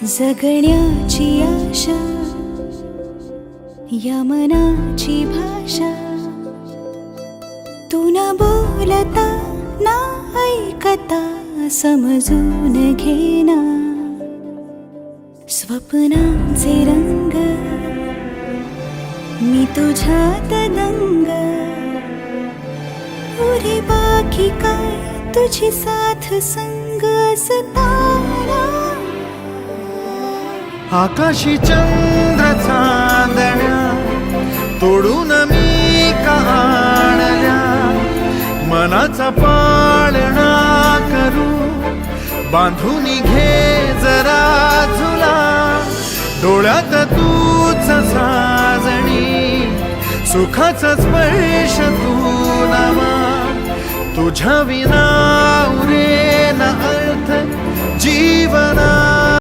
जगण्याची आशा या मनाची भाषा, तू न बोलता ना ऐकता समजून घेना. स्वप्नांचे रंग मी तुझ्यात दंग, उरे बाकी काय तुझी साथ संग असताना. आकाशी चंद्र चांदण्या तोडून मी का आणल्या, मनाचा पाळणा करू बांधून घे जरा झुला. डोळ्यात तूच साजणी, सुखाचा स्पर्श तू नामा. तुझ्या विना उरेना अर्थ जीवना.